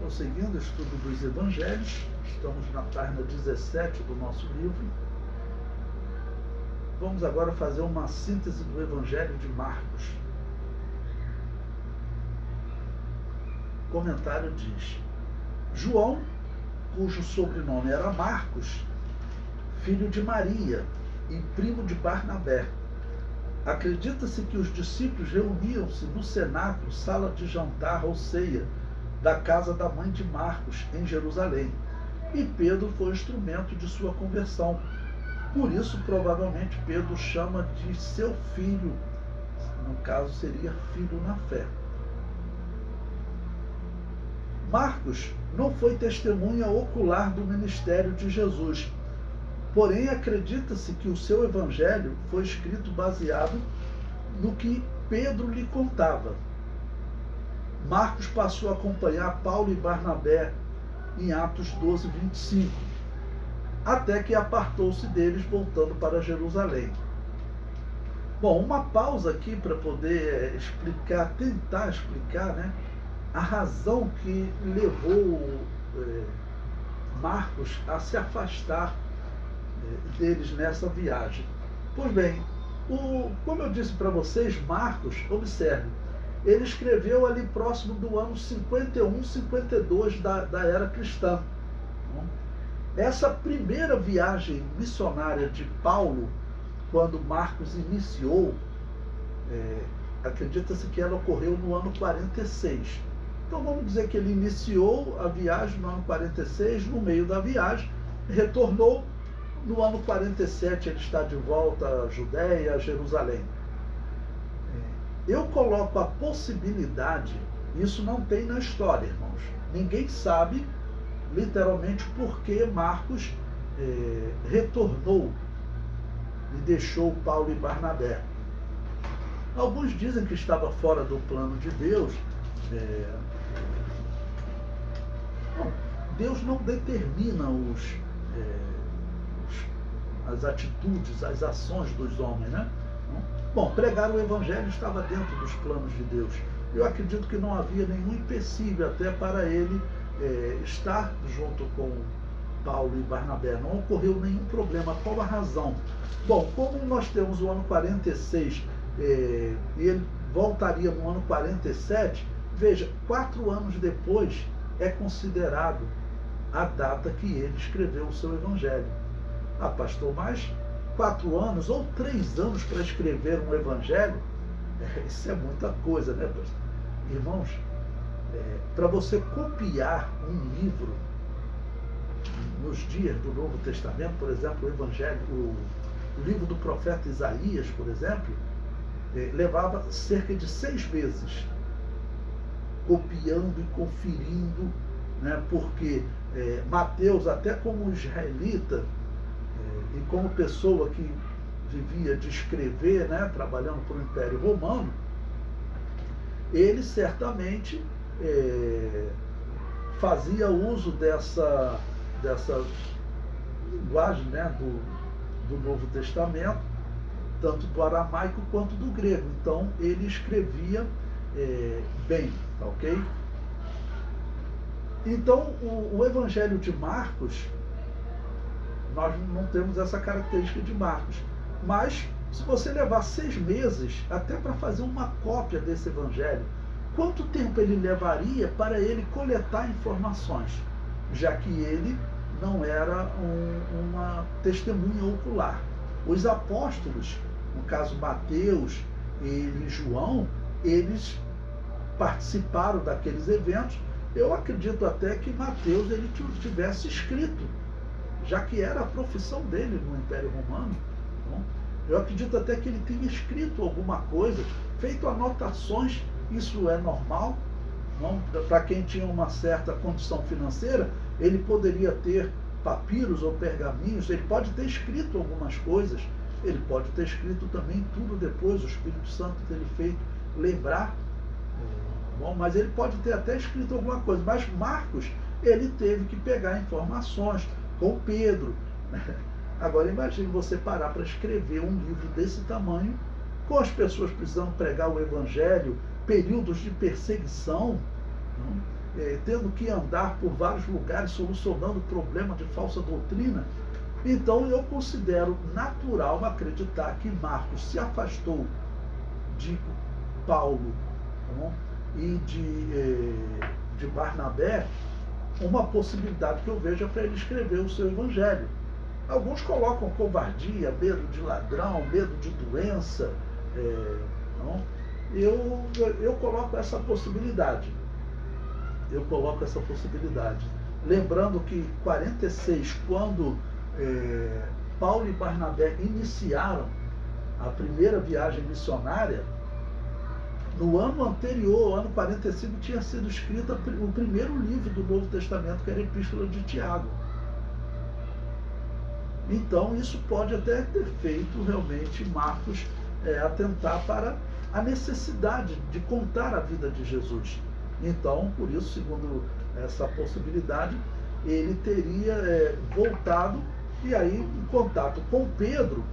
Prosseguindo o estudo dos Evangelhos, estamos na página 17 do nosso livro. Vamos agora fazer uma síntese do Evangelho de Marcos. O comentário diz: João, cujo sobrenome era Marcos, filho de Maria e primo de Barnabé. Acredita-se que os discípulos reuniam-se no cenáculo, sala de jantar ou ceia, da casa da mãe de Marcos, em Jerusalém. E Pedro foi instrumento de sua conversão. Por isso, provavelmente, Pedro chama de seu filho. No caso, seria filho na fé. Marcos não foi testemunha ocular do ministério de Jesus. Porém, acredita-se que o seu evangelho foi escrito baseado no que Pedro lhe contava. Marcos passou a acompanhar Paulo e Barnabé em Atos 12, 25, até que apartou-se deles voltando para Jerusalém. Bom, uma pausa aqui para poder tentar explicar, a razão que levou Marcos a se afastar deles nessa viagem. Pois bem, como eu disse para vocês, Marcos, observe, ele escreveu ali próximo do ano 51, 52 da era cristã. Essa primeira viagem missionária de Paulo, quando Marcos iniciou, acredita-se que ela ocorreu no ano 46. Então vamos dizer que ele iniciou a viagem no ano 46, no meio da viagem, retornou. No ano 47 ele está de volta à Judéia, a Jerusalém. Eu coloco a possibilidade, isso não tem na história, irmãos. Ninguém sabe, literalmente, por que Marcos retornou e deixou Paulo e Barnabé. Alguns dizem que estava fora do plano de Deus. Deus não determina as atitudes, as ações dos homens, Bom, pregar o Evangelho estava dentro dos planos de Deus. Eu acredito que não havia nenhum empecilho até para ele estar junto com Paulo e Barnabé. Não ocorreu nenhum problema. Qual a razão? Bom, como nós temos o ano 46 e ele voltaria no ano 47, veja, 4 anos depois é considerado a data que ele escreveu o seu Evangelho. Ah, pastor, mas 4 anos ou 3 anos para escrever um evangelho, isso é muita coisa, né, pastor? Irmãos, para você copiar um livro nos dias do Novo Testamento, por exemplo, o evangelho, o livro do profeta Isaías, por exemplo, levava cerca de 6 meses copiando e conferindo, porque Mateus, até como israelita, e como pessoa que vivia de escrever, trabalhando para o Império Romano, ele certamente fazia uso dessa linguagem do Novo Testamento, tanto do aramaico quanto do grego. Então, ele escrevia bem, ok? Então, o Evangelho de Marcos, nós não temos essa característica de Marcos. Mas, se você levar 6 meses até para fazer uma cópia desse evangelho, quanto tempo ele levaria para ele coletar informações? Já que ele não era uma testemunha ocular. Os apóstolos, no caso Mateus e João, eles participaram daqueles eventos. Eu acredito até que Mateus ele tivesse escrito, já que era a profissão dele no Império Romano. Eu acredito até que ele tenha escrito alguma coisa, feito anotações, isso é normal. Para quem tinha uma certa condição financeira, ele poderia ter papiros ou pergaminhos, ele pode ter escrito algumas coisas, ele pode ter escrito também tudo depois, o Espírito Santo dele feito lembrar, mas ele pode ter até escrito alguma coisa. Mas Marcos, ele teve que pegar informações com Pedro. Agora imagine você parar para escrever um livro desse tamanho, com as pessoas precisando pregar o Evangelho, períodos de perseguição. tendo que andar por vários lugares solucionando o problema de falsa doutrina. Então eu considero natural acreditar que Marcos se afastou de Paulo, tá bom? E de Barnabé. Uma possibilidade que eu vejo é para ele escrever o seu evangelho. Alguns colocam covardia, medo de ladrão, medo de doença. Não? Eu coloco essa possibilidade. Lembrando que 46, quando Paulo e Barnabé iniciaram a primeira viagem missionária, no ano anterior, ano 45, tinha sido escrito o primeiro livro do Novo Testamento, que era a Epístola de Tiago. Então, isso pode até ter feito realmente Marcos atentar para a necessidade de contar a vida de Jesus. Então, por isso, segundo essa possibilidade, ele teria voltado e aí, em contato com Pedro,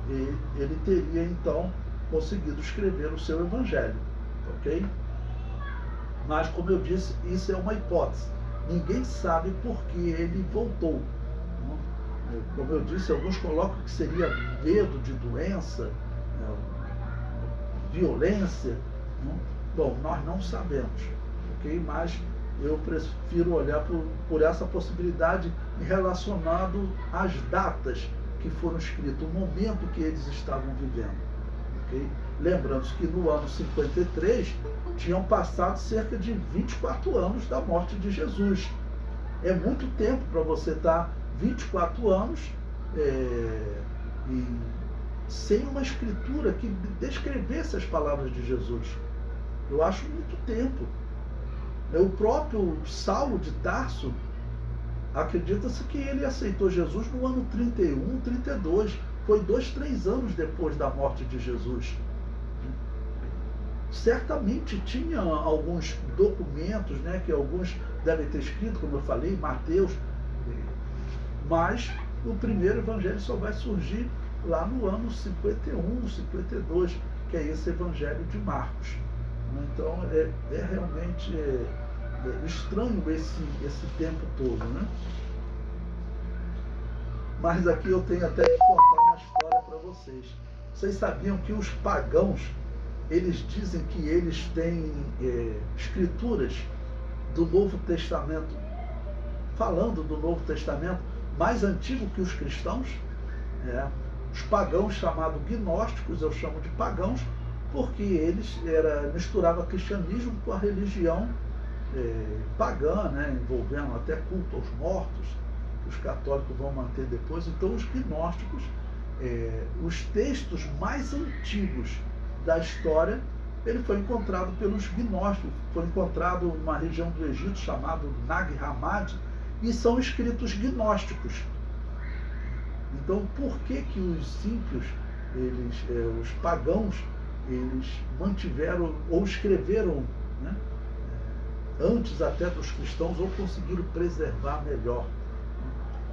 ele teria então conseguido escrever o seu evangelho, ok? Mas, como eu disse, isso é uma hipótese. Ninguém sabe por que ele voltou. Como eu disse, alguns colocam que seria medo de doença, violência. Bom, nós não sabemos, ok? Mas eu prefiro olhar por essa possibilidade relacionado às datas que foram escritas, o momento que eles estavam vivendo. Okay? Lembrando que no ano 53 tinham passado cerca de 24 anos da morte de Jesus. É muito tempo para você estar 24 anos sem uma escritura que descrevesse as palavras de Jesus. Eu acho muito tempo. O próprio Saulo de Tarso, acredita-se que ele aceitou Jesus no ano 31, 32. Foi 2, 3 anos depois da morte de Jesus. Certamente tinha alguns documentos, né, que alguns devem ter escrito, como eu falei, Mateus, mas o primeiro evangelho só vai surgir lá no ano 51, 52, que é esse evangelho de Marcos. Então é realmente estranho esse tempo todo, né? Mas aqui eu tenho até que contar uma história para vocês. Vocês sabiam que os pagãos, eles dizem que eles têm escrituras do Novo Testamento, falando do Novo Testamento, mais antigo que os cristãos? Os pagãos, chamados gnósticos, eu chamo de pagãos, porque eles misturavam cristianismo com a religião pagã, né, envolvendo até culto aos mortos, que os católicos vão manter depois. Então, os gnósticos, os textos mais antigos da história, ele foi encontrado pelos gnósticos, foi encontrado numa região do Egito chamado Nag Hammadi, e são escritos gnósticos. Então, por que os ímpios, os pagãos, eles mantiveram ou escreveram, né, antes até dos cristãos, ou conseguiram preservar melhor?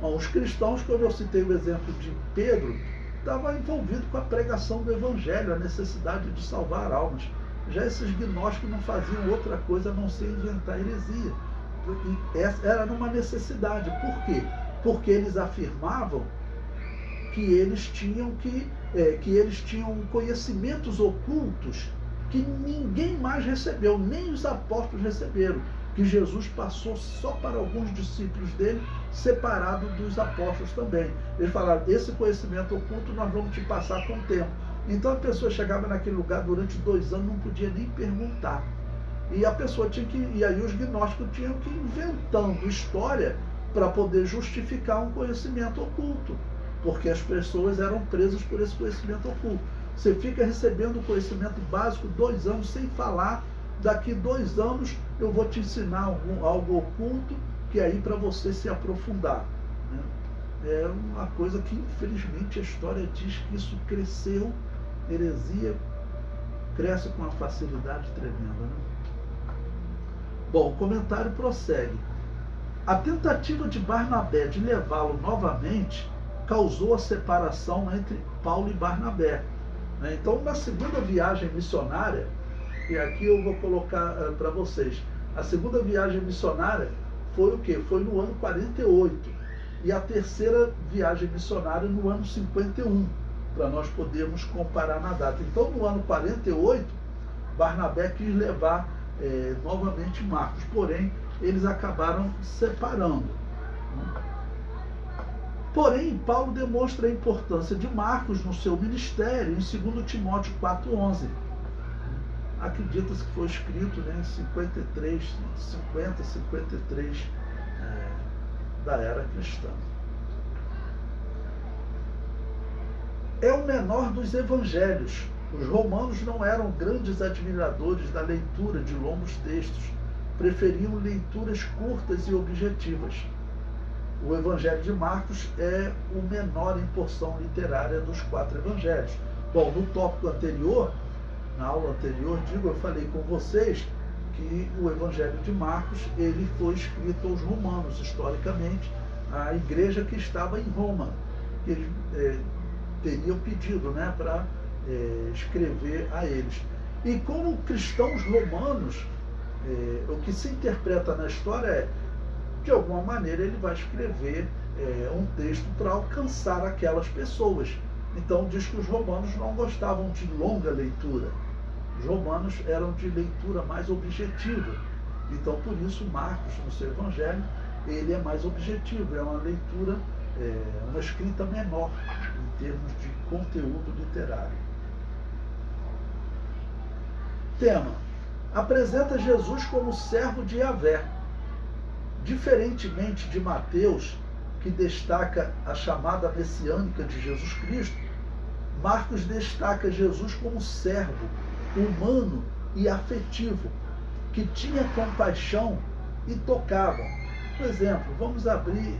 Bom, os cristãos, como eu citei o exemplo de Pedro, estava envolvido com a pregação do Evangelho, a necessidade de salvar almas. Já esses gnósticos não faziam outra coisa a não ser inventar heresia. E essa era uma necessidade. Por quê? Porque eles afirmavam que eles tinham conhecimentos ocultos que ninguém mais recebeu, nem os apóstolos receberam, que Jesus passou só para alguns discípulos dele, separado dos apóstolos também. Eles falaram: esse conhecimento oculto nós vamos te passar com o tempo. Então a pessoa chegava naquele lugar durante 2 anos, não podia nem perguntar. E a pessoa tinha que, e aí os gnósticos tinham que ir inventando história para poder justificar um conhecimento oculto, porque as pessoas eram presas por esse conhecimento oculto. Você fica recebendo o conhecimento básico 2 anos sem falar, daqui 2 anos eu vou te ensinar algo oculto, que é aí para você se aprofundar, né? É uma coisa que infelizmente a história diz que isso cresceu, heresia cresce com uma facilidade tremenda, né? Bom, o comentário prossegue. A tentativa de Barnabé de levá-lo novamente causou a separação entre Paulo e Barnabé. Então, na segunda viagem missionária, e aqui eu vou colocar para vocês, A segunda viagem missionária foi o quê? Foi no ano 48. E a terceira viagem missionária no ano 51, para nós podermos comparar na data. Então, no ano 48, Barnabé quis levar novamente Marcos, porém, eles acabaram separando. Porém, Paulo demonstra a importância de Marcos no seu ministério em 2 Timóteo 4,11. Acredita-se que foi escrito em 53 da era cristã. É o menor dos evangelhos. Os romanos não eram grandes admiradores da leitura de longos textos, preferiam leituras curtas e objetivas. O Evangelho de Marcos é o menor em porção literária dos 4 evangelhos. Bom, no tópico anterior, na aula anterior, eu falei com vocês que o Evangelho de Marcos ele foi escrito aos romanos, historicamente, a igreja que estava em Roma, que eles teriam pedido para escrever a eles. E como cristãos romanos, o que se interpreta na história é, de alguma maneira, ele vai escrever um texto para alcançar aquelas pessoas. Então diz que os romanos não gostavam de longa leitura. Os romanos eram de leitura mais objetiva. Então, por isso, Marcos, no seu evangelho, ele é mais objetivo. É uma leitura, uma escrita menor, em termos de conteúdo literário. Tema: apresenta Jesus como servo de Yahvé. Diferentemente de Mateus, que destaca a chamada messiânica de Jesus Cristo, Marcos destaca Jesus como servo, humano e afetivo, que tinha compaixão e tocava. Por exemplo, vamos abrir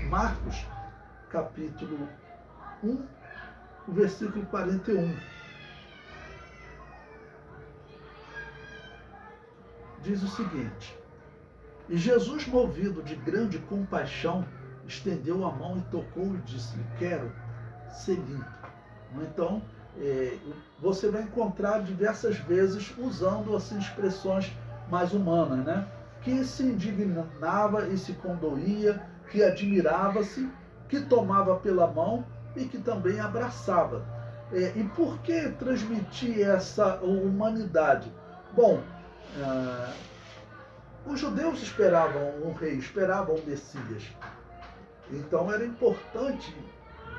Marcos, capítulo 1, o versículo 41. Diz o seguinte: e Jesus, movido de grande compaixão, estendeu a mão e tocou e disse-lhe: quero ser limpo. Então, você vai encontrar diversas vezes usando assim expressões mais humanas, que se indignava e se condoía, que admirava-se, que tomava pela mão e que também abraçava. E por que transmitir essa humanidade? Bom, os judeus esperavam um rei, esperavam um Messias. Então era importante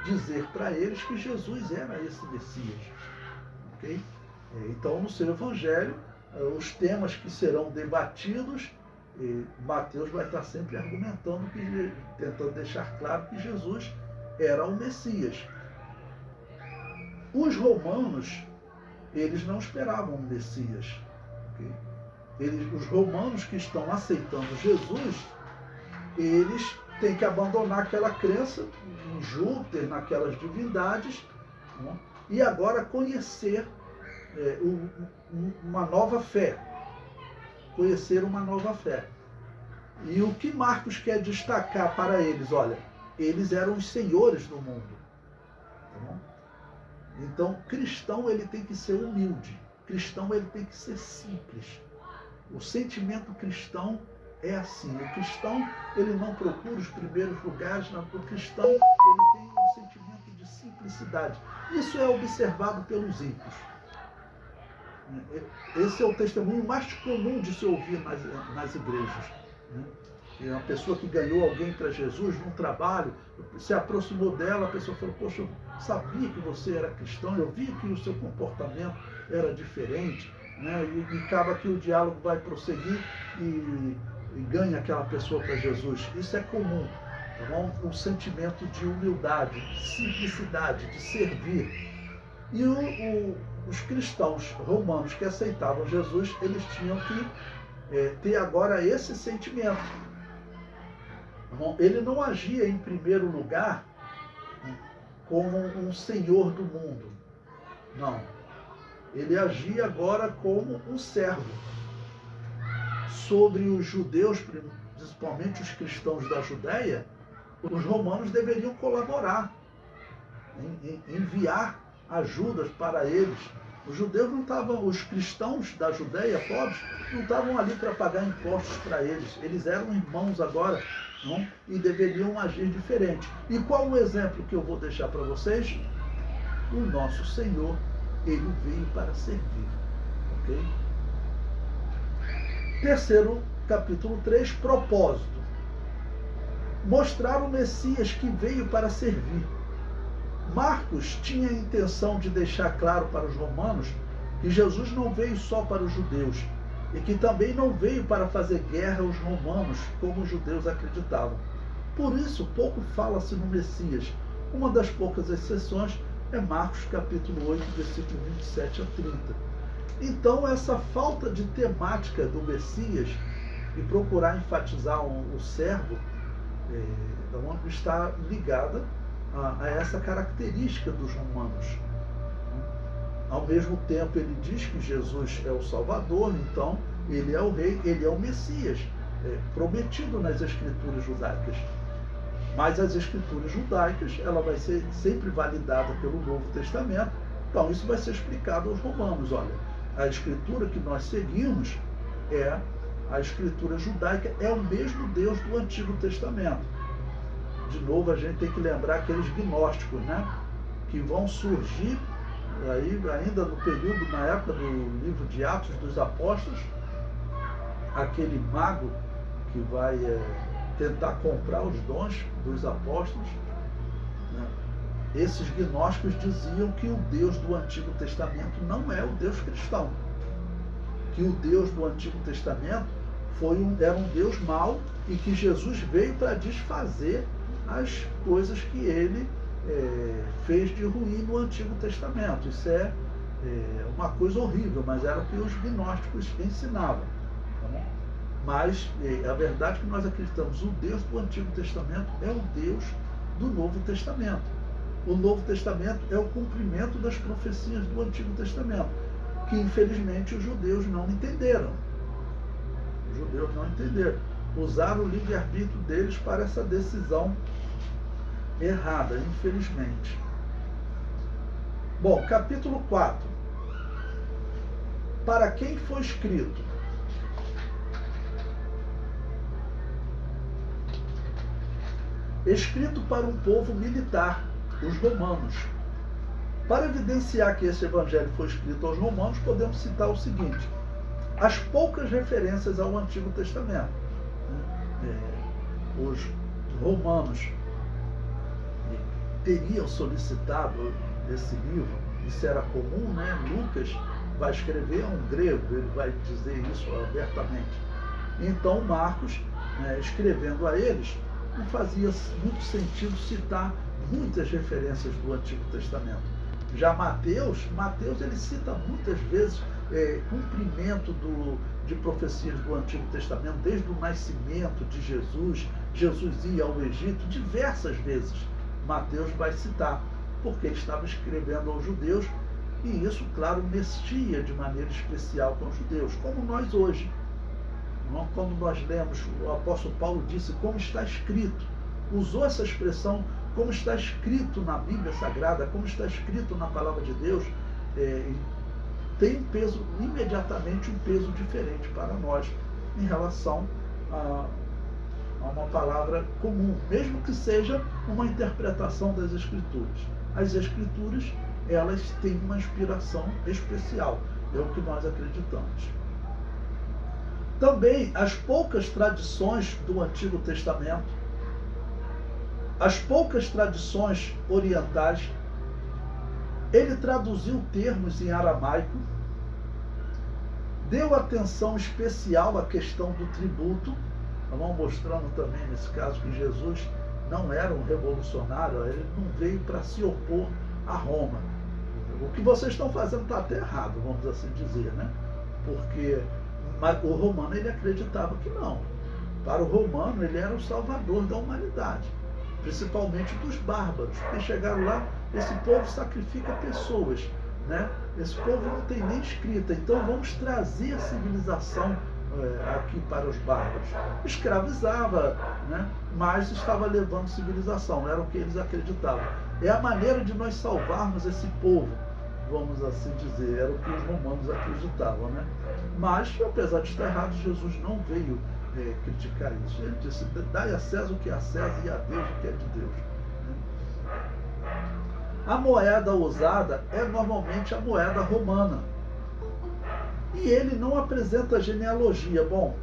dizer para eles que Jesus era esse Messias. Okay? Então, no seu evangelho, os temas que serão debatidos, Mateus vai estar sempre argumentando, tentando deixar claro que Jesus era o Messias. Os romanos, eles não esperavam um Messias. Okay? Os romanos que estão aceitando Jesus, eles têm que abandonar aquela crença em Júpiter, naquelas divindades, e agora conhecer uma nova fé. Conhecer uma nova fé. E o que Marcos quer destacar para eles? Olha, eles eram os senhores do mundo. Tá bom? Então, cristão ele tem que ser humilde. Cristão ele tem que ser simples. O sentimento cristão é assim. O cristão ele não procura os primeiros lugares. Não. O cristão ele tem um sentimento de simplicidade. Isso é observado pelos ímpios. Esse é o testemunho mais comum de se ouvir nas igrejas. É uma pessoa que ganhou alguém para Jesus num trabalho, se aproximou dela, a pessoa falou: poxa, eu sabia que você era cristão, eu vi que o seu comportamento era diferente, e acaba que o diálogo vai prosseguir e ganha aquela pessoa para Jesus. Isso é comum, tá bom? Um sentimento de humildade, de simplicidade, de servir. E os cristãos romanos que aceitavam Jesus, eles tinham que ter agora esse sentimento. Ele não agia em primeiro lugar como um senhor do mundo. Não. Ele agia agora como um servo. Sobre os judeus, principalmente os cristãos da Judéia, os romanos deveriam colaborar, enviar ajudas para eles, Os judeus não estavam, os cristãos da Judéia, pobres, não estavam ali para pagar impostos para eles. Eles eram irmãos agora, não? E deveriam agir diferente. E qual o exemplo que eu vou deixar para vocês? O nosso Senhor, ele veio para servir. Ok? Terceiro, capítulo 3, propósito. Mostrar o Messias que veio para servir. Marcos tinha a intenção de deixar claro para os romanos que Jesus não veio só para os judeus e que também não veio para fazer guerra aos romanos, como os judeus acreditavam. Por isso, pouco fala-se no Messias. Uma das poucas exceções é Marcos capítulo 8, versículo 27 a 30. Então, essa falta de temática do Messias e procurar enfatizar o servo está ligada a essa característica dos romanos. Ao mesmo tempo, ele diz que Jesus é o Salvador, então ele é o Rei, ele é o Messias, prometido nas Escrituras judaicas. Mas as Escrituras judaicas, ela vai ser sempre validada pelo Novo Testamento, então isso vai ser explicado aos romanos. Olha, a Escritura que nós seguimos é a Escritura judaica, é o mesmo Deus do Antigo Testamento. De novo, a gente tem que lembrar aqueles gnósticos, né? Que vão surgir aí, ainda no período, na época do livro de Atos dos Apóstolos, aquele mago que vai tentar comprar os dons dos apóstolos, né? Esses gnósticos diziam que o Deus do Antigo Testamento não é o Deus cristão, que o Deus do Antigo Testamento era um Deus mau e que Jesus veio para desfazer as coisas que ele fez de ruim no Antigo Testamento. Isso é uma coisa horrível, mas era o que os gnósticos ensinavam. Tá? Mas a verdade é que nós acreditamos, o Deus do Antigo Testamento é o Deus do Novo Testamento. O Novo Testamento é o cumprimento das profecias do Antigo Testamento, que infelizmente os judeus não entenderam. Os judeus não entenderam. Usaram o livre-arbítrio deles para essa decisão errada, infelizmente. Bom, capítulo 4. Para quem foi escrito? Escrito para um povo militar, os romanos. Para evidenciar que esse evangelho foi escrito aos romanos, podemos citar o seguinte: as poucas referências ao Antigo Testamento. Os romanos teriam solicitado esse livro, isso era comum, né? Lucas vai escrever, é um grego, ele vai dizer isso abertamente. Então Marcos, escrevendo a eles, não fazia muito sentido citar muitas referências do Antigo Testamento. Já Mateus ele cita muitas vezes cumprimento de profecias do Antigo Testamento, desde o nascimento de Jesus. Jesus ia ao Egito diversas vezes. Mateus vai citar, porque ele estava escrevendo aos judeus, e isso, claro, mexia de maneira especial com os judeus, como nós hoje. Quando nós lemos, o apóstolo Paulo disse, como está escrito, usou essa expressão, como está escrito na Bíblia Sagrada, como está escrito na Palavra de Deus, tem um peso, imediatamente um peso diferente para nós, em relação a uma palavra comum, mesmo que seja uma interpretação das Escrituras. As Escrituras, elas têm uma inspiração especial, é o que nós acreditamos. Também as poucas tradições do Antigo Testamento, as poucas tradições orientais, ele traduziu termos em aramaico, deu atenção especial à questão do tributo. Nós vamos mostrando também, nesse caso, que Jesus não era um revolucionário, ele não veio para se opor a Roma. O que vocês estão fazendo está até errado, vamos assim dizer, né? Porque o romano, ele acreditava que não. Para o romano, ele era o salvador da humanidade, principalmente dos bárbaros, porque chegaram lá, esse povo sacrifica pessoas, né? Esse povo não tem nem escrita, então vamos trazer a civilização aqui para os bárbaros. Escravizava, né? Mas estava levando civilização, era o que eles acreditavam. É a maneira de nós salvarmos esse povo. vamos assim dizer, era o que os romanos acreditavam, né? Mas, apesar de estar errado, Jesus não veio criticar isso. Ele disse, dai a César o que é a César e a Deus o que é de Deus. A moeda usada é normalmente a moeda romana. E ele não apresenta genealogia. Bom,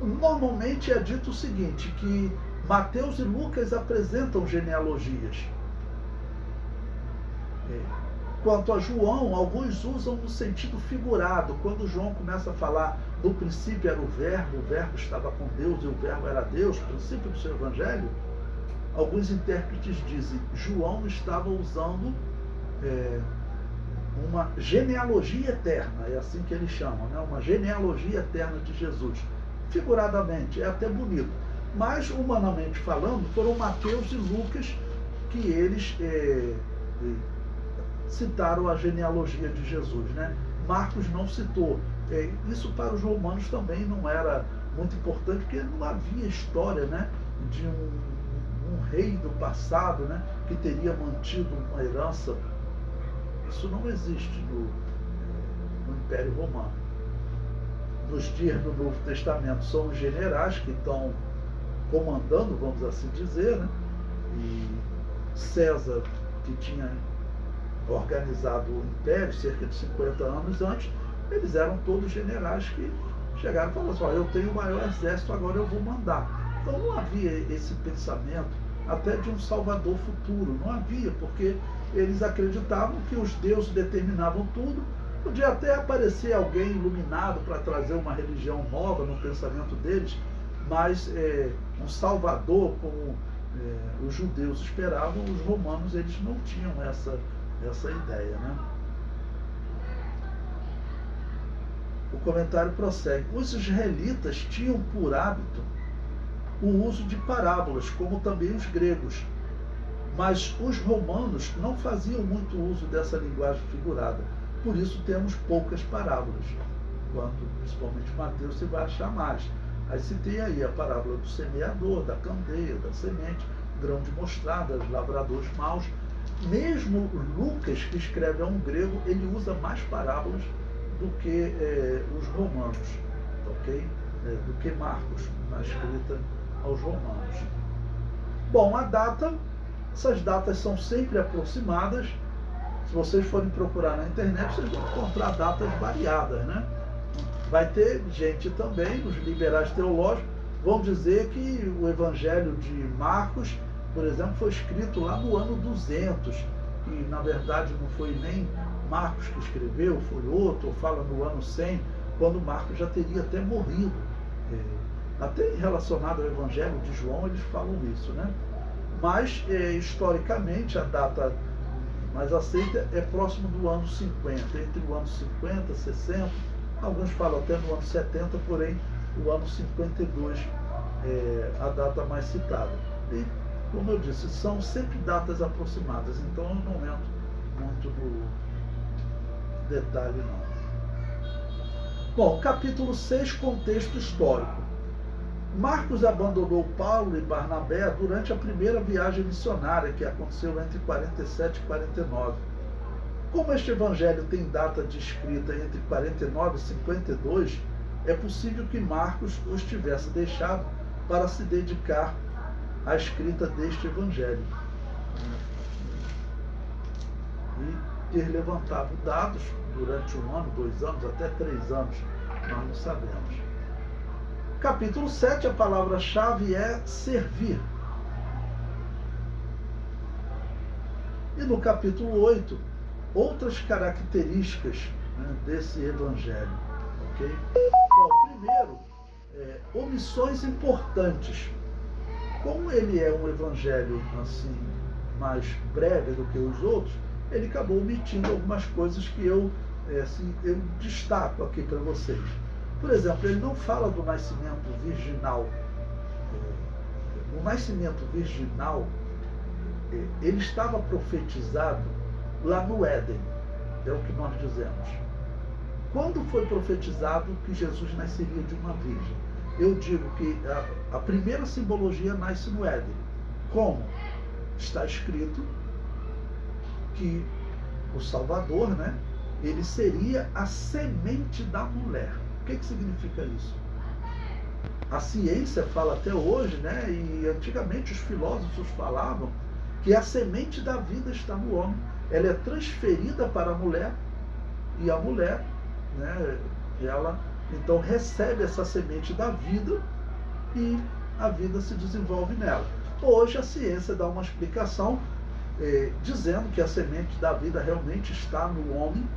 normalmente é dito o seguinte, que Mateus e Lucas apresentam genealogias. Quanto a João, alguns usam no sentido figurado. Quando João começa a falar, no princípio era o verbo estava com Deus e o verbo era Deus, princípio do seu evangelho, alguns intérpretes dizem, João estava usando uma genealogia eterna, é assim que eles chamam, né? Uma genealogia eterna de Jesus. Figuradamente, é até bonito. Mas, humanamente falando, foram Mateus e Lucas que eles citaram a genealogia de Jesus, né? Marcos não citou. Isso para os romanos também não era muito importante, porque não havia história, né, de um rei do passado, né, que teria mantido uma herança. Isso não existe no Império Romano. Nos dias do Novo Testamento são os generais que estão comandando, vamos assim dizer, né? E César, que tinha organizado o Império cerca de 50 anos antes, eles eram todos generais que chegaram e falaram assim, eu tenho o maior exército, agora eu vou mandar. Então não havia esse pensamento até de um salvador futuro, não havia, porque eles acreditavam que os deuses determinavam tudo. Podia até aparecer alguém iluminado para trazer uma religião nova no pensamento deles, mas um salvador, como os judeus esperavam, os romanos eles não tinham essa ideia, né? O comentário prossegue. Os israelitas tinham por hábito o uso de parábolas, como também os gregos. Mas os romanos não faziam muito uso dessa linguagem figurada. Por isso temos poucas parábolas. Enquanto, principalmente Mateus, você vai achar mais. Aí se tem aí a parábola do semeador, da candeia, da semente, grão de mostarda, dos lavradores maus. Mesmo Lucas, que escreve a um grego, ele usa mais parábolas do que os romanos, ok? Do que Marcos, na escrita aos romanos. Bom, a data, essas datas são sempre aproximadas. Se vocês forem procurar na internet, vocês vão encontrar datas variadas, né? Vai ter gente também, os liberais teológicos, vão dizer que o Evangelho de Marcos, por exemplo, foi escrito lá no ano 200, que na verdade não foi nem Marcos que escreveu, foi outro, ou fala no ano 100, quando Marcos já teria até morrido. Até relacionado ao Evangelho de João, eles falam isso, né? Mas, historicamente, a data mais aceita é próximo do ano 50, entre o ano 50 e 60, alguns falam até no ano 70, porém, o ano 52 é a data mais citada. E, como eu disse, são sempre datas aproximadas, então eu não entro muito no detalhe, não. Bom, capítulo 6, contexto histórico. Marcos abandonou Paulo e Barnabé durante a primeira viagem missionária, que aconteceu entre 47 e 49. Como este evangelho tem data de escrita entre 49 e 52, é possível que Marcos os tivesse deixado para se dedicar à escrita deste evangelho e ter levantado dados durante 1 ano, 2 anos, até 3 anos, nós não sabemos. Capítulo 7, a palavra-chave é servir. E no capítulo 8, outras características, né, desse evangelho. Okay? Bom, primeiro, omissões importantes. Como ele é um evangelho assim, mais breve do que os outros, ele acabou omitindo algumas coisas que eu destaco aqui para vocês. Por exemplo, ele não fala do nascimento virginal. O nascimento virginal, ele estava profetizado lá no Éden, é o que nós dizemos. Quando foi profetizado que Jesus nasceria de uma virgem? Eu digo que a primeira simbologia nasce no Éden. Como? Está escrito que o Salvador, né, ele seria a semente da mulher. O que significa isso? A ciência fala até hoje, né, e antigamente os filósofos falavam que a semente da vida está no homem. Ela é transferida para a mulher e a mulher, né, ela então recebe essa semente da vida e a vida se desenvolve nela. Hoje a ciência dá uma explicação dizendo que a semente da vida realmente está no homem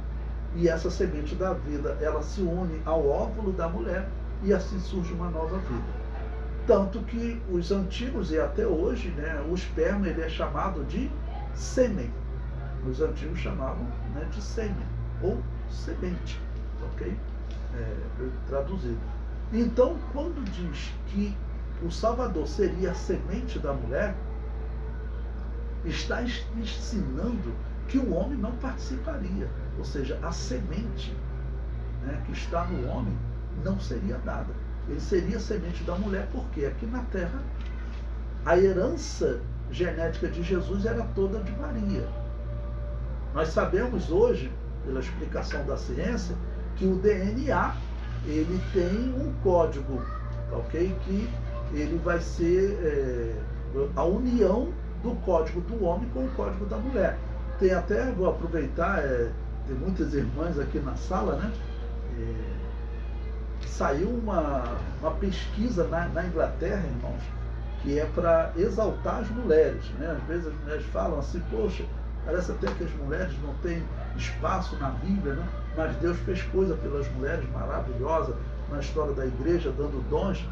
e essa semente da vida ela se une ao óvulo da mulher e assim surge uma nova vida. Tanto que os antigos e até hoje, né, o esperma ele é chamado de sêmen. Os antigos chamavam, né, de sêmen ou semente, ok? Traduzido. Então, quando diz que o Salvador seria a semente da mulher, está ensinando que o homem não participaria, ou seja, a semente, né, que está no homem não seria dada. Ele seria a semente da mulher, porque aqui na Terra a herança genética de Jesus era toda de Maria. Nós sabemos hoje, pela explicação da ciência, que o DNA ele tem um código, ok? Que ele vai ser a união do código do homem com o código da mulher. Tem até, vou aproveitar, tem muitas irmãs aqui na sala, né? Saiu uma pesquisa na Inglaterra, irmãos, que é para exaltar as mulheres, né? Às vezes as mulheres falam assim, poxa, parece até que as mulheres não têm espaço na Bíblia, né? Mas Deus fez coisa pelas mulheres maravilhosa na história da igreja, dando dons.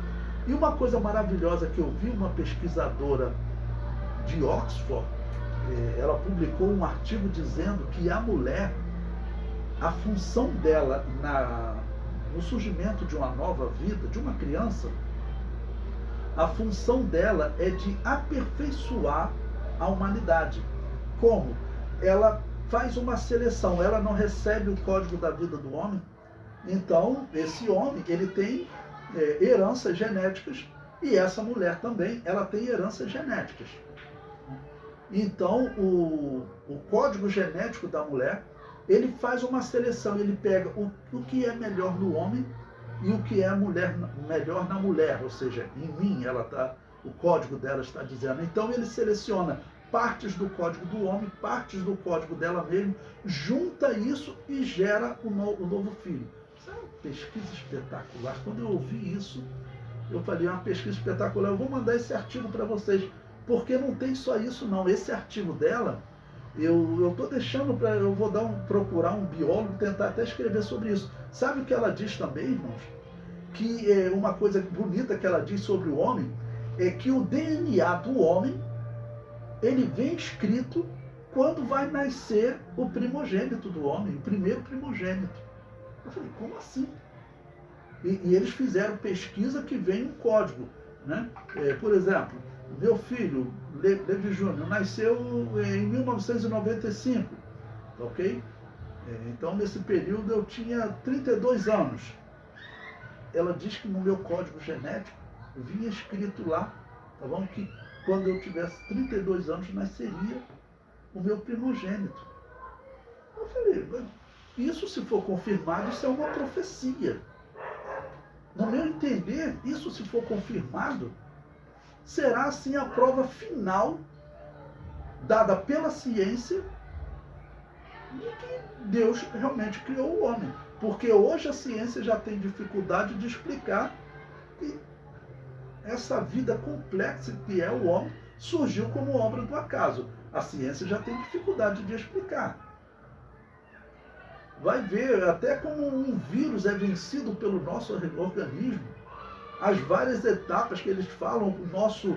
E uma coisa maravilhosa que eu vi uma pesquisadora de Oxford, ela publicou um artigo dizendo que a mulher, a função dela no surgimento de uma nova vida, de uma criança, a função dela é de aperfeiçoar a humanidade. Como? Ela faz uma seleção, ela não recebe o código da vida do homem, então esse homem ele tem heranças genéticas e essa mulher também ela tem heranças genéticas. Então o código genético da mulher ele faz uma seleção, ele pega o que é melhor no homem e o que é melhor na mulher, ou seja, em mim o código dela está dizendo. Então ele seleciona partes do código do homem, partes do código dela mesmo, junta isso e gera o novo filho. Isso é uma pesquisa espetacular. Quando eu ouvi isso, eu falei, é uma pesquisa espetacular, eu vou mandar esse artigo para vocês, porque não tem só isso não. Esse artigo dela, eu estou deixando para, eu vou procurar um biólogo, tentar até escrever sobre isso. Sabe o que ela diz também, irmãos? Que é uma coisa bonita que ela diz sobre o homem, é que o DNA do homem ele vem escrito quando vai nascer o primogênito do homem, o primeiro primogênito. Eu falei, como assim? E eles fizeram pesquisa que vem um código, né? Por exemplo, meu filho, Levi Júnior, nasceu em 1995, ok? Então, nesse período, eu tinha 32 anos. Ela diz que no meu código genético vinha escrito lá, tá bom? Que quando eu tivesse 32 anos, nasceria o meu primogênito. Eu falei, isso se for confirmado, isso é uma profecia. No meu entender, isso se for confirmado, será assim a prova final dada pela ciência de que Deus realmente criou o homem. Porque hoje a ciência já tem dificuldade de explicar que essa vida complexa que é o homem surgiu como obra do acaso. A ciência já tem dificuldade de explicar. Vai ver até como um vírus é vencido pelo nosso organismo. As várias etapas que eles falam, o nosso,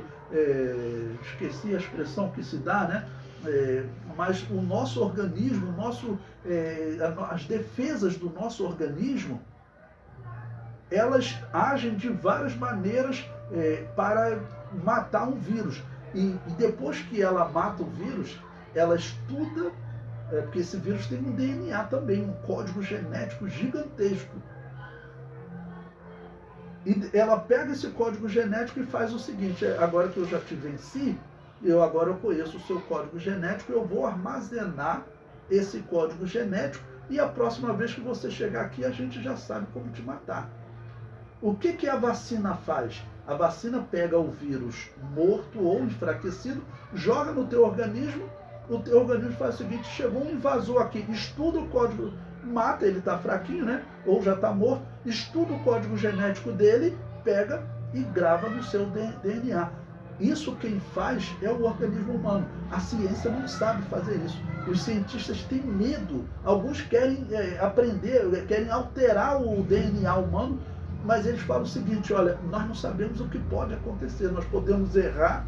esqueci a expressão que se dá, né? Mas o nosso organismo, as defesas do nosso organismo, elas agem de várias maneiras para matar um vírus. E depois que ela mata o vírus, ela estuda, porque esse vírus tem um DNA também, um código genético gigantesco. E ela pega esse código genético e faz o seguinte, agora que eu já te venci, agora eu conheço o seu código genético, eu vou armazenar esse código genético e a próxima vez que você chegar aqui, a gente já sabe como te matar. O que a vacina faz? A vacina pega o vírus morto ou enfraquecido, joga no teu organismo, o teu organismo faz o seguinte, chegou um invasor aqui, estuda o código, mata, ele está fraquinho, né? Ou já está morto, estuda o código genético dele, pega e grava no seu DNA. Isso quem faz é o organismo humano. A ciência não sabe fazer isso. Os cientistas têm medo. Alguns querem aprender, querem alterar o DNA humano, mas eles falam o seguinte, olha, nós não sabemos o que pode acontecer, nós podemos errar,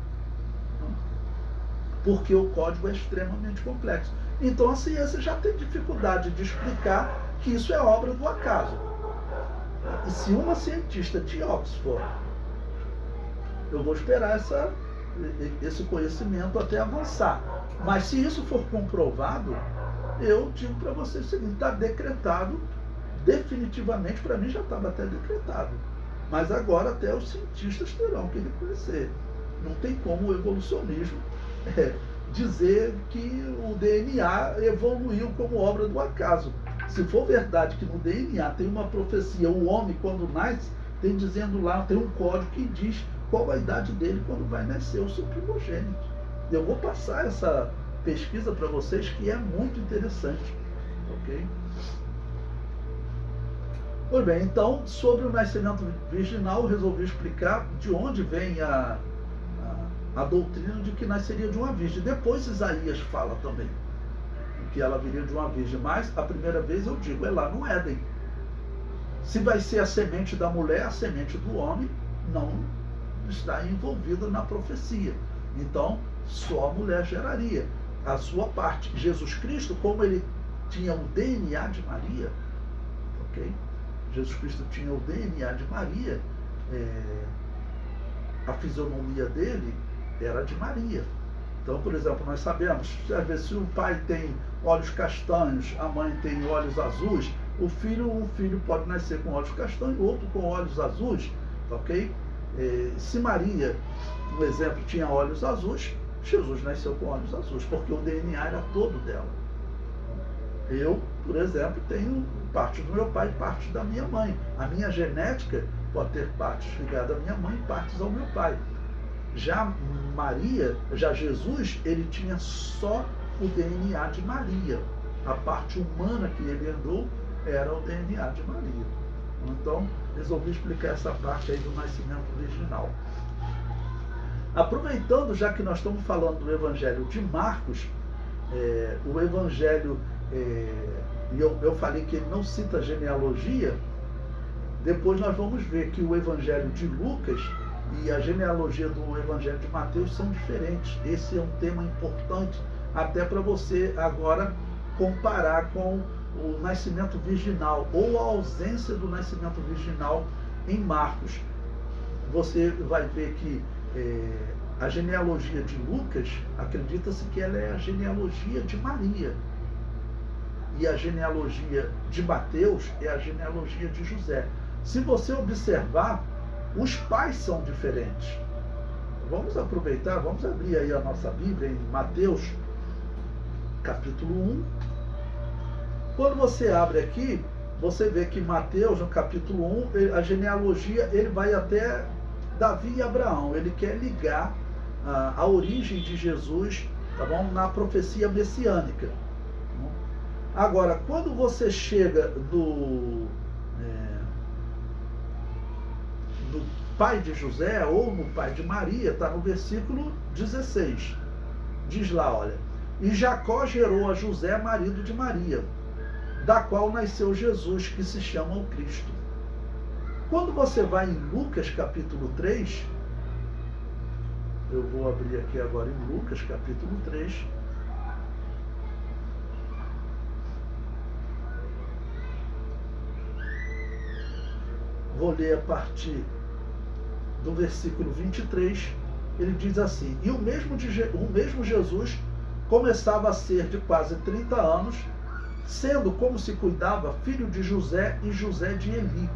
porque o código é extremamente complexo. Então a ciência já tem dificuldade de explicar que isso é obra do acaso. E se uma cientista de Oxford, eu vou esperar esse conhecimento até avançar. Mas se isso for comprovado, eu digo para vocês o seguinte, está decretado, definitivamente, para mim já estava até decretado. Mas agora até os cientistas terão que reconhecer. Não tem como o evolucionismo dizer que o DNA evoluiu como obra do acaso. Se for verdade que no DNA tem uma profecia, o homem quando nasce, tem dizendo lá, tem um código que diz qual a idade dele quando vai nascer o seu primogênito. Eu vou passar essa pesquisa para vocês que é muito interessante. Ok? Pois bem, então, sobre o nascimento virginal, eu resolvi explicar de onde vem a doutrina de que nasceria de uma virgem. Depois Isaías fala também que ela viria de uma virgem, mas a primeira vez eu digo, é lá no Éden. Se vai ser a semente da mulher, a semente do homem não está envolvida na profecia. Então, só a mulher geraria a sua parte. Jesus Cristo, como ele tinha o DNA de Maria, ok? Jesus Cristo tinha o DNA de Maria, a fisionomia dele era de Maria. Então, por exemplo, nós sabemos, às vezes, se o pai tem olhos castanhos, a mãe tem olhos azuis, um filho pode nascer com olhos castanhos, o outro com olhos azuis, ok? Se Maria, no exemplo, tinha olhos azuis, Jesus nasceu com olhos azuis, porque o DNA era todo dela. Eu, por exemplo, tenho parte do meu pai e parte da minha mãe. A minha genética pode ter partes ligadas à minha mãe e partes ao meu pai. Já Jesus, ele tinha só o DNA de Maria. A parte humana que ele herdou era o DNA de Maria. Então, resolvi explicar essa parte aí do nascimento virginal. Aproveitando, já que nós estamos falando do Evangelho de Marcos, o Evangelho, eu falei que ele não cita genealogia, depois nós vamos ver que o Evangelho de Lucas e a genealogia do Evangelho de Mateus são diferentes. Esse é um tema importante até para você agora comparar com o nascimento virginal ou a ausência do nascimento virginal em Marcos. Você vai ver que a genealogia de Lucas, acredita-se que ela é a genealogia de Maria. E a genealogia de Mateus é a genealogia de José. Se você observar, os pais são diferentes. Vamos aproveitar, vamos abrir aí a nossa Bíblia em Mateus, capítulo 1. Quando você abre aqui, você vê que Mateus, no capítulo 1, a genealogia, ele vai até Davi e Abraão. Ele quer ligar a origem de Jesus, tá bom, na profecia messiânica. Agora, quando você chega no pai de José ou no pai de Maria, está no versículo 16. Diz lá, olha, e Jacó gerou a José, marido de Maria, da qual nasceu Jesus, que se chama o Cristo. Quando você vai em Lucas capítulo 3, eu vou abrir aqui agora em Lucas capítulo 3, vou ler a partir do versículo 23, ele diz assim, e o mesmo Jesus começava a ser de quase 30 anos, sendo como se cuidava filho de José e José de Eli.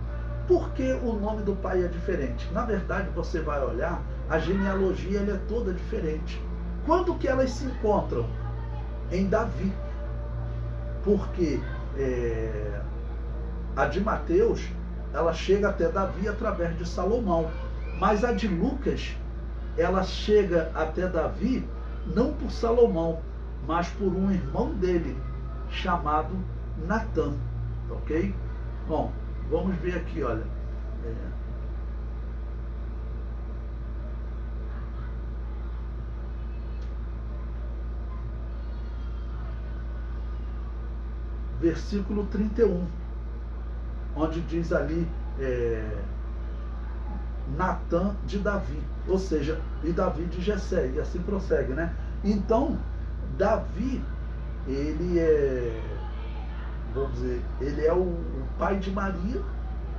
Por que o nome do pai é diferente? Na verdade, você vai olhar, a genealogia ela é toda diferente. Quando que elas se encontram? Em Davi. Porque a de Mateus, ela chega até Davi através de Salomão. Mas a de Lucas, ela chega até Davi não por Salomão, mas por um irmão dele, chamado Natã. Ok? Bom, vamos ver aqui, olha. Versículo 31, onde diz ali Natã de Davi, ou seja, e Davi de Jessé, e assim prossegue, né? Então, Davi, ele vamos dizer, ele é o pai de Maria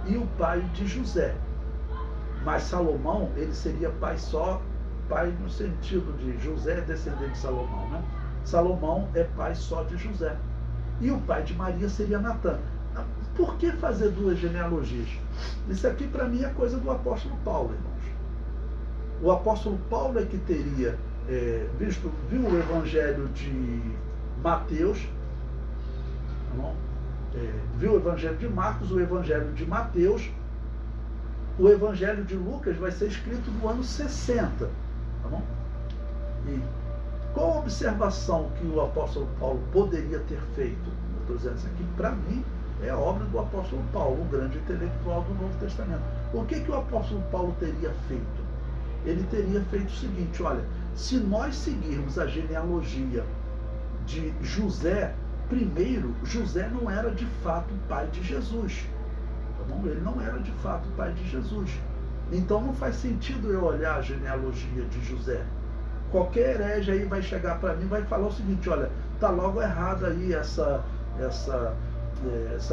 e o pai de José. Mas Salomão, ele seria pai só, pai no sentido de José é descendente de Salomão, né? Salomão é pai só de José. E o pai de Maria seria Natã. Por que fazer duas genealogias? Isso aqui para mim é coisa do apóstolo Paulo, irmãos. O apóstolo Paulo é que teria viu o evangelho de Mateus, tá bom? Viu o evangelho de Marcos, o evangelho de Mateus. O evangelho de Lucas vai ser escrito no ano 60. Tá bom? E qual a observação que o apóstolo Paulo poderia ter feito? Eu estou dizendo isso aqui, para mim, é obra do apóstolo Paulo, o grande intelectual do Novo Testamento. O que o apóstolo Paulo teria feito? Ele teria feito o seguinte, olha, se nós seguirmos a genealogia de José, primeiro, José não era de fato pai de Jesus. Tá bom? Ele não era de fato pai de Jesus. Então não faz sentido eu olhar a genealogia de José. Qualquer herege aí vai chegar para mim e vai falar o seguinte, olha, tá logo errada aí essa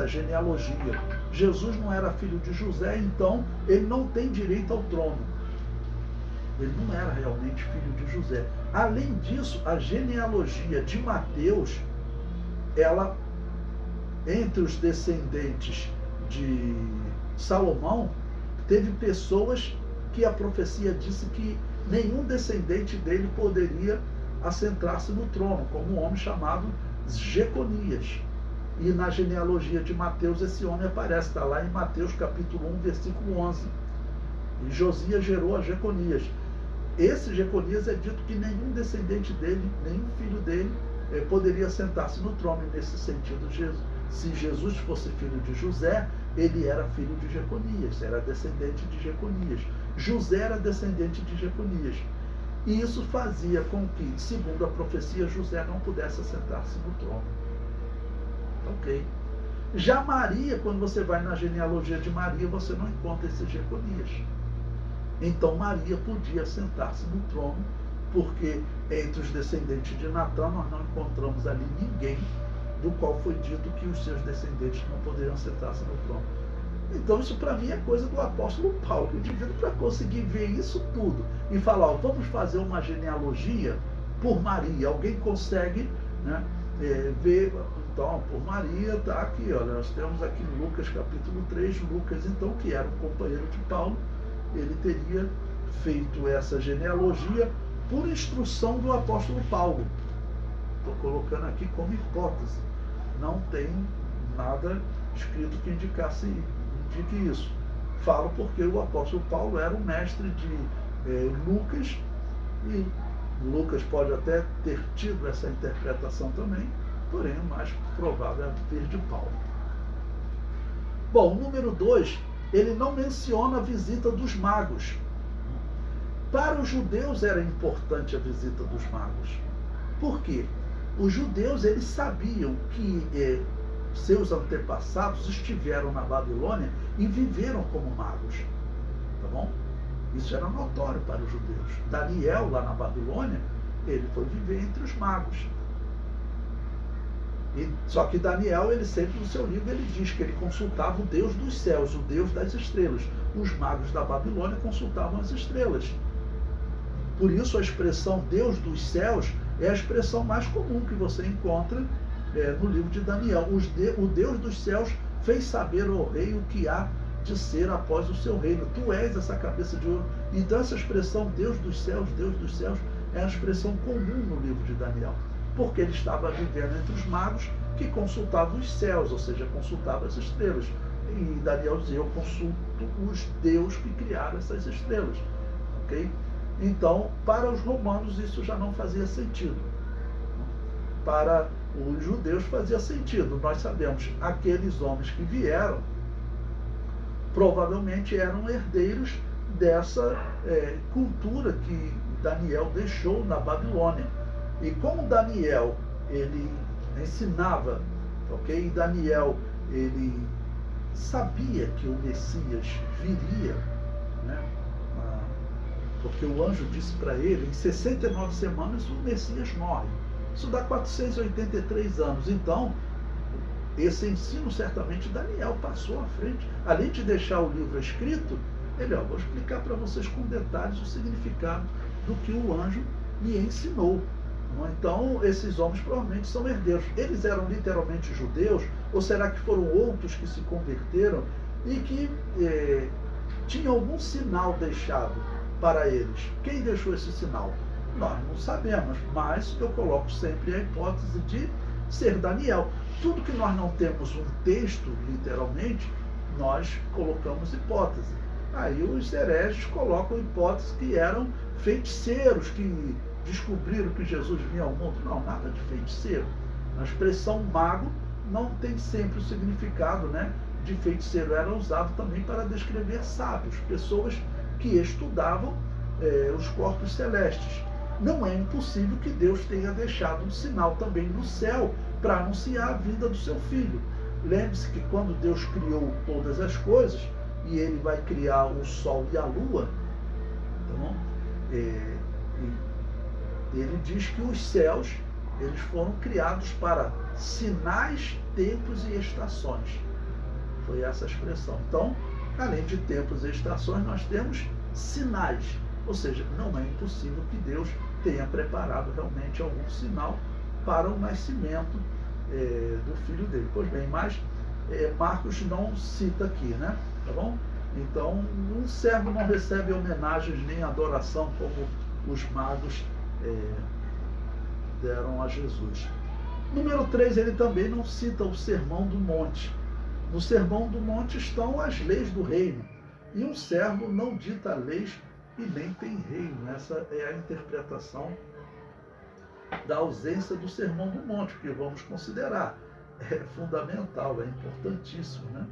genealogia. Jesus não era filho de José, então ele não tem direito ao trono. Ele não era realmente filho de José. Além disso, a genealogia de Mateus, ela, entre os descendentes de Salomão, teve pessoas que a profecia disse que nenhum descendente dele poderia assentar-se no trono, como um homem chamado Jeconias. E na genealogia de Mateus esse homem aparece, está lá em Mateus capítulo 1, versículo 11. E Josias gerou a Jeconias. Esse Jeconias é dito que nenhum descendente dele, nenhum filho dele, poderia sentar-se no trono. E nesse sentido, se Jesus fosse filho de José, ele era filho de Jeconias, era descendente de Jeconias. José era descendente de Jeconias. E isso fazia com que, segundo a profecia, José não pudesse assentar-se no trono. Ok. Já Maria, quando você vai na genealogia de Maria, você não encontra esse Jeconias. Então Maria podia sentar-se no trono, porque entre os descendentes de Natã nós não encontramos ali ninguém do qual foi dito que os seus descendentes não poderiam sentar-se no trono. Então isso para mim é coisa do apóstolo Paulo. O indivíduo, para conseguir ver isso tudo e falar, ó, vamos fazer uma genealogia por Maria. Alguém consegue, né, ver, então, por Maria, está aqui, olha, nós temos aqui em Lucas capítulo 3, Lucas então, que era um companheiro de Paulo, ele teria feito essa genealogia por instrução do apóstolo Paulo. Estou colocando aqui como hipótese. Não tem nada escrito que indique isso. Falo porque o apóstolo Paulo era o mestre de Lucas, e Lucas pode até ter tido essa interpretação também, porém o mais provável é vir de Paulo. Bom, número 2, ele não menciona a visita dos magos. Para os judeus era importante a visita dos magos. Por quê? Os judeus, eles sabiam que seus antepassados estiveram na Babilônia e viveram como magos. Tá bom? Isso era notório para os judeus. Daniel, lá na Babilônia, ele foi viver entre os magos. Só que Daniel, ele sempre no seu livro, ele diz que ele consultava o Deus dos céus, o Deus das estrelas. Os magos da Babilônia consultavam as estrelas. Por isso a expressão Deus dos céus é a expressão mais comum que você encontra no livro de Daniel. O Deus dos céus fez saber ao rei o que há de ser após o seu reino. Tu és essa cabeça de ouro. Então essa expressão Deus dos céus é uma expressão comum no livro de Daniel, porque ele estava vivendo entre os magos que consultavam os céus, ou seja, consultavam as estrelas. E Daniel dizia, eu consulto os deuses que criaram essas estrelas. Ok? Então, para os romanos isso já não fazia sentido. Para os judeus fazia sentido. Nós sabemos, aqueles homens que vieram provavelmente eram herdeiros dessa cultura que Daniel deixou na Babilônia. E como Daniel, ele ensinava, ok? E Daniel, ele sabia que o Messias viria, né? Porque o anjo disse para ele, em 69 semanas o Messias morre. Isso dá 483 anos. Então, esse ensino certamente Daniel passou à frente. Além de deixar o livro escrito, ele, vou explicar para vocês com detalhes o significado do que o anjo me ensinou. Então, esses homens provavelmente são herdeiros. Eles eram literalmente judeus, ou será que foram outros que se converteram e que tinham algum sinal deixado para eles? Quem deixou esse sinal? Nós não sabemos, mas eu coloco sempre a hipótese de ser Daniel. Tudo que nós não temos um texto, literalmente, nós colocamos hipótese. Aí os hereges colocam hipótese que eram feiticeiros, que descobriram que Jesus vinha ao mundo. Não, nada de feiticeiro. A expressão mago não tem sempre o significado, né, de feiticeiro. Era usado também para descrever sábios, pessoas que estudavam os corpos celestes. Não é impossível que Deus tenha deixado um sinal também no céu para anunciar a vinda do seu filho. Lembre-se que quando Deus criou todas as coisas, e ele vai criar o sol e a lua, então, ele diz que os céus, eles foram criados para sinais, tempos e estações. Foi essa a expressão. Então, além de tempos e estações, nós temos sinais. Ou seja, não é impossível que Deus tenha preparado realmente algum sinal para o nascimento do filho dele. Pois bem, mas Marcos não cita aqui, né? Tá bom? Então, um servo não recebe homenagens nem adoração como os magos deram a Jesus. Número 3, ele também não cita o Sermão do Monte. No Sermão do Monte estão as leis do reino. E um servo não dita leis e nem tem reino. Essa é a interpretação da ausência do Sermão do Monte, que vamos considerar. É fundamental, é importantíssimo, né?